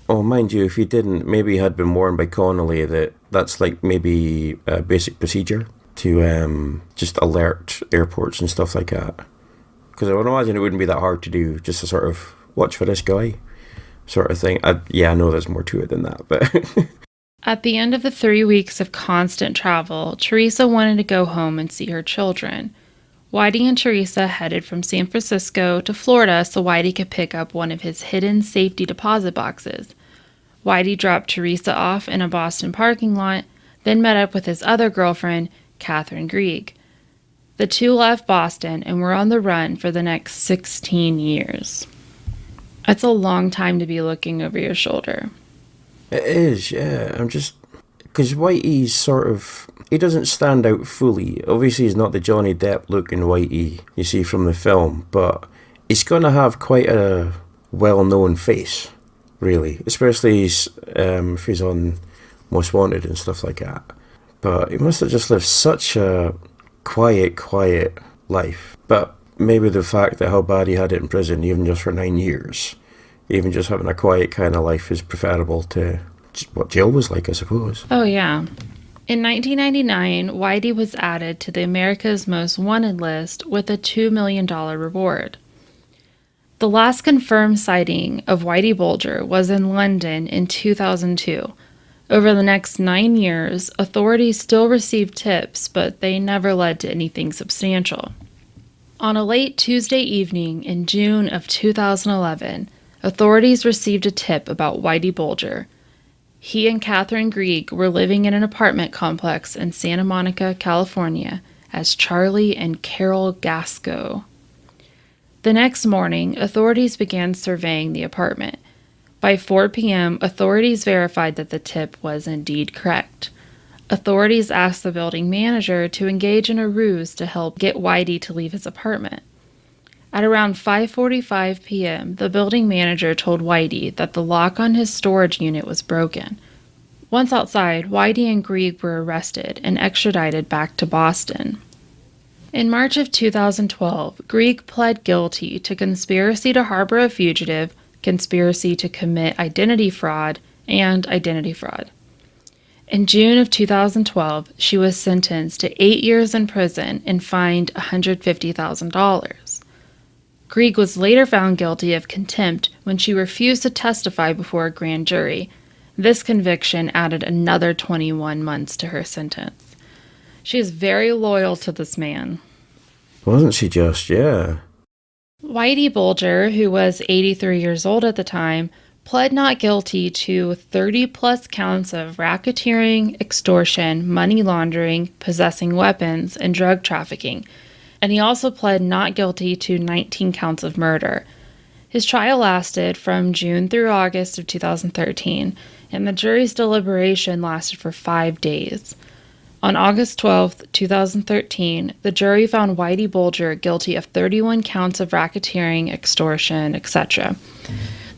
Oh, mind you, if he didn't, maybe he had been warned by Connolly that's like maybe a basic procedure to just alert airports and stuff like that. Because I would imagine it wouldn't be that hard to do, just to sort of watch for this guy sort of thing. I know there's more to it than that, but... At the end of the 3 weeks of constant travel, Teresa wanted to go home and see her children. Whitey and Teresa headed from San Francisco to Florida so Whitey could pick up one of his hidden safety deposit boxes. Whitey dropped Teresa off in a Boston parking lot, then met up with his other girlfriend, Catherine Grieg. The two left Boston and were on the run for the next 16 years. That's a long time to be looking over your shoulder. It is, yeah. I'm just... Because Whitey's sort of... He doesn't stand out fully. Obviously, he's not the Johnny Depp-looking Whitey you see from the film, but he's going to have quite a well-known face, really. Especially if he's on Most Wanted and stuff like that. But he must have just lived such a quiet life. But maybe the fact that how bad he had it in prison, even just for 9 years... Even just having a quiet kind of life is preferable to what jail was like, I suppose. Oh, yeah. In 1999, Whitey was added to the America's Most Wanted list with a $2 million reward. The last confirmed sighting of Whitey Bulger was in London in 2002. Over the next 9 years, authorities still received tips, but they never led to anything substantial. On a late Tuesday evening in June of 2011, authorities received a tip about Whitey Bulger. He and Catherine Grieg were living in an apartment complex in Santa Monica, California, as Charlie and Carol Gasco. The next morning, authorities began surveying the apartment. By 4 p.m., authorities verified that the tip was indeed correct. Authorities asked the building manager to engage in a ruse to help get Whitey to leave his apartment. At around 5:45 p.m., the building manager told Whitey that the lock on his storage unit was broken. Once outside, Whitey and Grieg were arrested and extradited back to Boston. In March of 2012, Grieg pled guilty to conspiracy to harbor a fugitive, conspiracy to commit identity fraud, and identity fraud. In June of 2012, she was sentenced to 8 years in prison and fined $150,000. Grieg was later found guilty of contempt when she refused to testify before a grand jury. This conviction added another 21 months to her sentence. She is very loyal to this man. Wasn't she just, yeah. Whitey Bulger, who was 83 years old at the time, pled not guilty to 30-plus counts of racketeering, extortion, money laundering, possessing weapons, and drug trafficking, and he also pled not guilty to 19 counts of murder. His trial lasted from June through August of 2013, and the jury's deliberation lasted for 5 days. On August 12, 2013, the jury found Whitey Bulger guilty of 31 counts of racketeering, extortion, etc.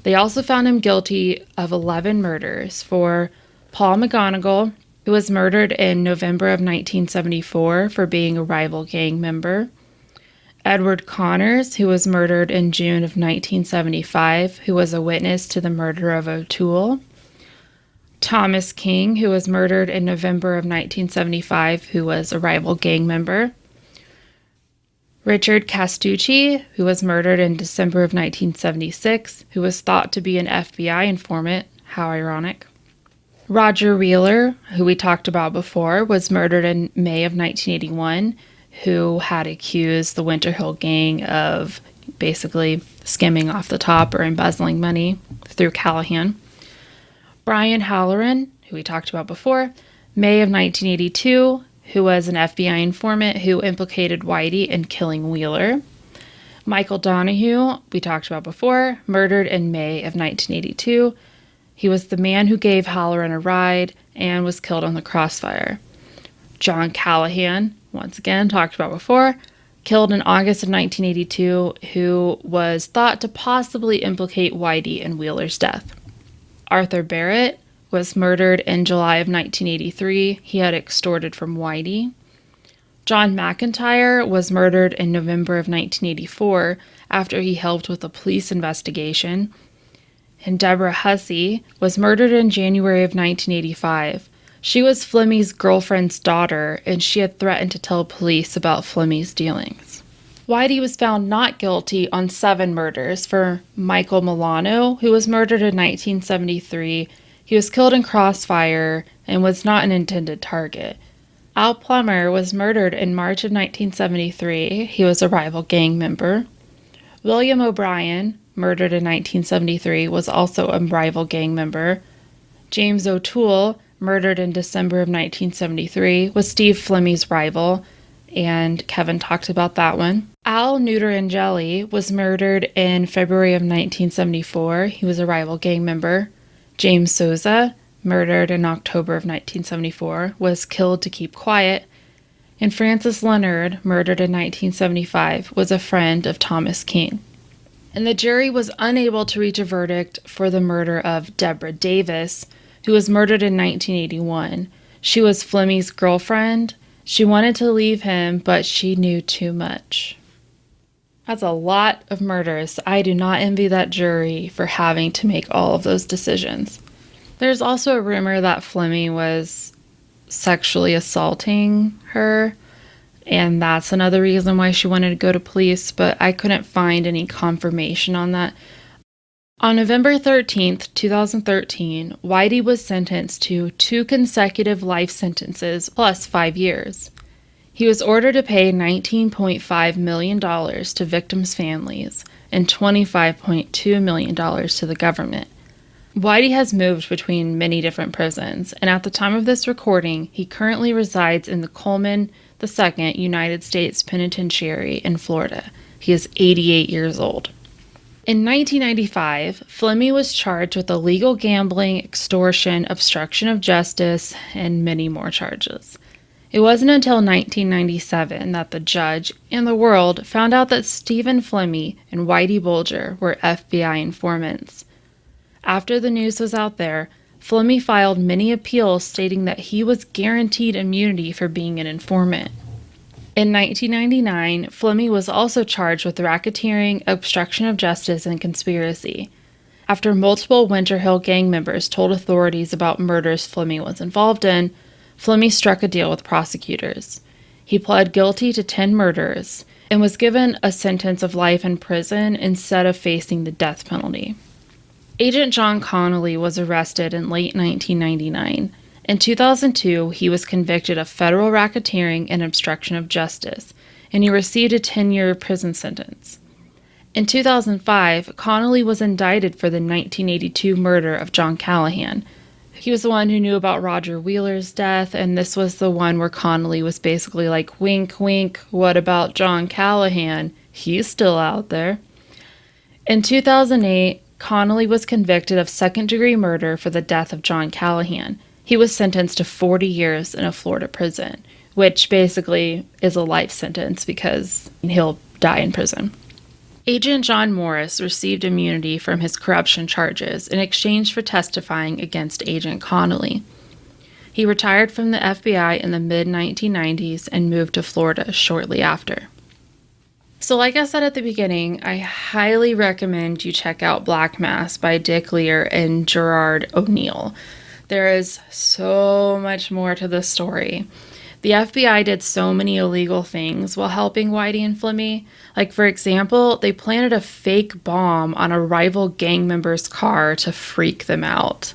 They also found him guilty of 11 murders for Paul McGonigal, who was murdered in November of 1974 for being a rival gang member, Edward Connors, who was murdered in June of 1975, who was a witness to the murder of O'Toole, Thomas King, who was murdered in November of 1975, who was a rival gang member, Richard Castucci, who was murdered in December of 1976, who was thought to be an FBI informant. How ironic. Roger Wheeler, who we talked about before, was murdered in May of 1981, who had accused the Winter Hill Gang of basically skimming off the top or embezzling money through Callahan. Brian Halloran, who we talked about before, May of 1982, who was an FBI informant who implicated Whitey in killing Wheeler. Michael Donahue, we talked about before, murdered in May of 1982. He was the man who gave Halloran a ride and was killed on the crossfire. John Callahan, once again talked about before, killed in August of 1982, who was thought to possibly implicate Whitey in Wheeler's death. Arthur Barrett was murdered in July of 1983. He had extorted from Whitey. John McIntyre was murdered in November of 1984 after he helped with a police investigation. And Deborah Hussey was murdered in January of 1985. She was Flemy's girlfriend's daughter, and she had threatened to tell police about Flemy's dealings. Whitey was found not guilty on 7 murders for Michael Milano, who was murdered in 1973. He was killed in crossfire and was not an intended target. Al Plummer was murdered in March of 1973. He was a rival gang member. William O'Brien, murdered in 1973, was also a rival gang member. James O'Toole, murdered in December of 1973, was Steve Flemy's rival, and Kevin talked about that one. Al Neuterangeli was murdered in February of 1974. He was a rival gang member. James Souza, murdered in October of 1974, was killed to keep quiet. And Francis Leonard, murdered in 1975, was a friend of Thomas King. And the jury was unable to reach a verdict for the murder of Deborah Davis, who was murdered in 1981. She was Flemy's girlfriend. She wanted to leave him, but she knew too much. That's a lot of murders. I do not envy that jury for having to make all of those decisions. There's also a rumor that Flemmy was sexually assaulting her, and that's another reason why she wanted to go to police, but I couldn't find any confirmation on that. On November 13th, 2013, Whitey was sentenced to 2 consecutive life sentences plus 5 years. He was ordered to pay $19.5 million to victims' families and $25.2 million to the government. Whitey has moved between many different prisons, and at the time of this recording, he currently resides in the Coleman II United States Penitentiary in Florida. He is 88 years old. In 1995, Flemmi was charged with illegal gambling, extortion, obstruction of justice, and many more charges. It wasn't until 1997 that the judge and the world found out that Stephen Flemmi and Whitey Bulger were FBI informants. After the news was out there, Flemmi filed many appeals stating that he was guaranteed immunity for being an informant. In 1999, Flemmi was also charged with racketeering, obstruction of justice, and conspiracy. After multiple Winter Hill gang members told authorities about murders Flemmi was involved in, Flemmi struck a deal with prosecutors. He pled guilty to 10 murders and was given a sentence of life in prison instead of facing the death penalty. Agent John Connolly was arrested in late 1999. In 2002, he was convicted of federal racketeering and obstruction of justice, and he received a 10-year prison sentence. In 2005, Connolly was indicted for the 1982 murder of John Callahan. He was the one who knew about Roger Wheeler's death, and this was the one where Connolly was basically like, wink, wink, what about John Callahan? He's still out there. In 2008, Connolly was convicted of second-degree murder for the death of John Callahan. He was sentenced to 40 years in a Florida prison, which basically is a life sentence because he'll die in prison. Agent John Morris received immunity from his corruption charges in exchange for testifying against Agent Connolly. He retired from the FBI in the mid-1990s and moved to Florida shortly after. So like I said at the beginning, I highly recommend you check out Black Mass by Dick Lear and Gerard O'Neill. There is so much more to this story. The FBI did so many illegal things while helping Whitey and Flemmi. Like, for example, they planted a fake bomb on a rival gang member's car to freak them out.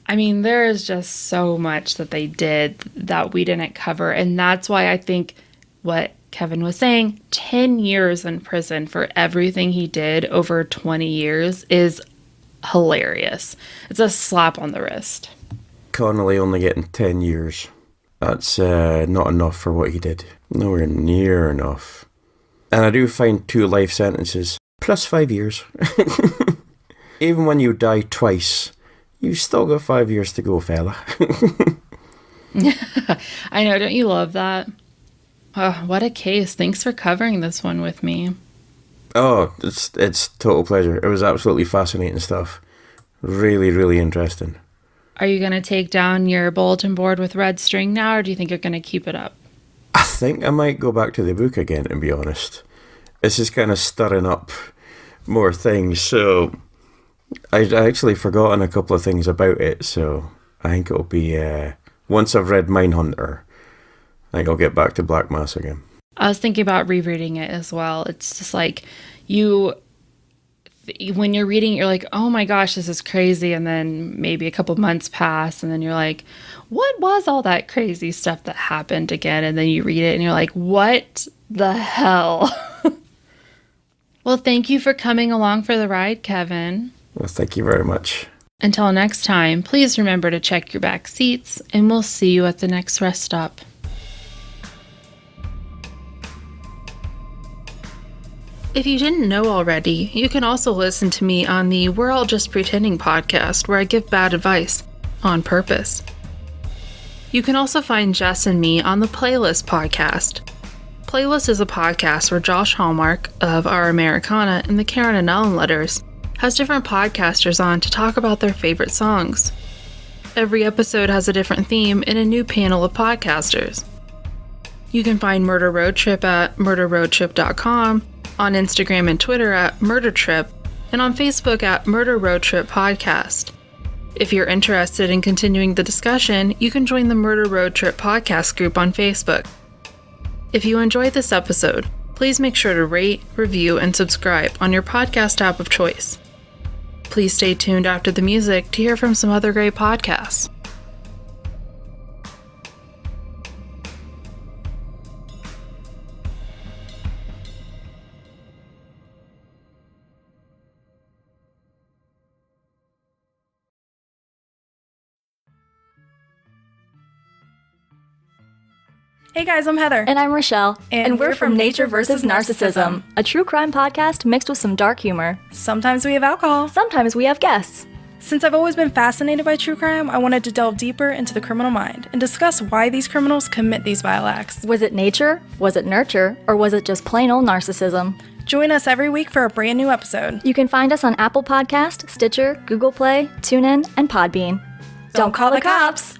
I mean, there is just so much that they did that we didn't cover, and that's why I think what Kevin was saying, 10 years in prison for everything he did over 20 years is hilarious. It's a slap on the wrist. Connolly only getting 10 years. That's not enough for what he did. Nowhere near enough. And I do find 2 life sentences plus 5 years. Even when you die twice, you still got 5 years to go, fella. I know, don't you love that? Oh, what a case. Thanks for covering this one with me. Oh, it's total pleasure. It was absolutely fascinating stuff. Really, really interesting. Are you going to take down your bulletin board with red string now, or do you think you're going to keep it up? I think I might go back to the book again, to be honest. It's just kind of stirring up more things, so I'd actually forgotten a couple of things about it, so I think it'll be, once I've read Mindhunter, I think I'll get back to Black Mass again. I was thinking about rereading it as well. It's just like, when you're reading, you're like, oh my gosh, this is crazy. And then maybe a couple months pass, and then you're like, what was all that crazy stuff that happened again? And then you read it and you're like, what the hell? Well, thank you for coming along for the ride, Kevin. Well, thank you very much. Until next time, please remember to check your back seats, and we'll see you at the next rest stop. If you didn't know already, you can also listen to me on the We're All Just Pretending podcast, where I give bad advice on purpose. You can also find Jess and me on the Playlist podcast. Playlist is a podcast where Josh Hallmark of Our Americana and the Karen and Ellen Letters has different podcasters on to talk about their favorite songs. Every episode has a different theme and a new panel of podcasters. You can find Murder Road Trip at murderroadtrip.com, on Instagram and Twitter at MurderTrip, and on Facebook at Murder Road Trip Podcast. If you're interested in continuing the discussion, you can join the Murder Road Trip Podcast group on Facebook. If you enjoyed this episode, please make sure to rate, review, and subscribe on your podcast app of choice. Please stay tuned after the music to hear from some other great podcasts. Hey guys, I'm Heather. And I'm Rochelle. And we're from Nature vs. Narcissism, a true crime podcast mixed with some dark humor. Sometimes we have alcohol. Sometimes we have guests. Since I've always been fascinated by true crime, I wanted to delve deeper into the criminal mind and discuss why these criminals commit these vile acts. Was it nature? Was it nurture? Or was it just plain old narcissism? Join us every week for a brand new episode. You can find us on Apple Podcast, Stitcher, Google Play, TuneIn, and Podbean. Don't call the cops!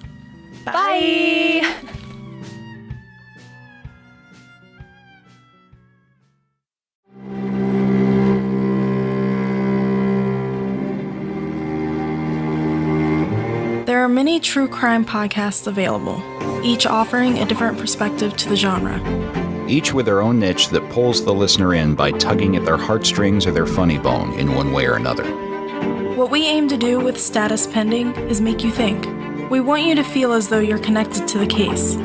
Bye! There are many true crime podcasts available, each offering a different perspective to the genre. Each with their own niche that pulls the listener in by tugging at their heartstrings or their funny bone in one way or another. What we aim to do with Status Pending is make you think. We want you to feel as though you're connected to the case.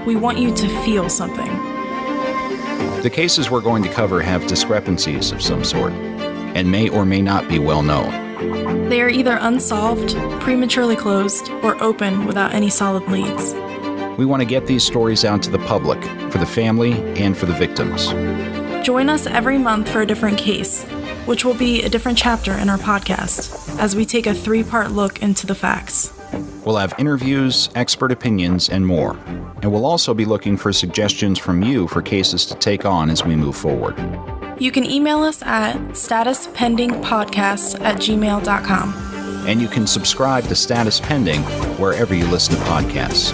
We want you to feel something. The cases we're going to cover have discrepancies of some sort, and may or may not be well known. They are either unsolved, prematurely closed, or open without any solid leads. We want to get these stories out to the public, for the family and for the victims. Join us every month for a different case, which will be a different chapter in our podcast, as we take a 3-part look into the facts. We'll have interviews, expert opinions, and more. And we'll also be looking for suggestions from you for cases to take on as we move forward. You can email us at statuspendingpodcast@gmail.com. And you can subscribe to Status Pending wherever you listen to podcasts.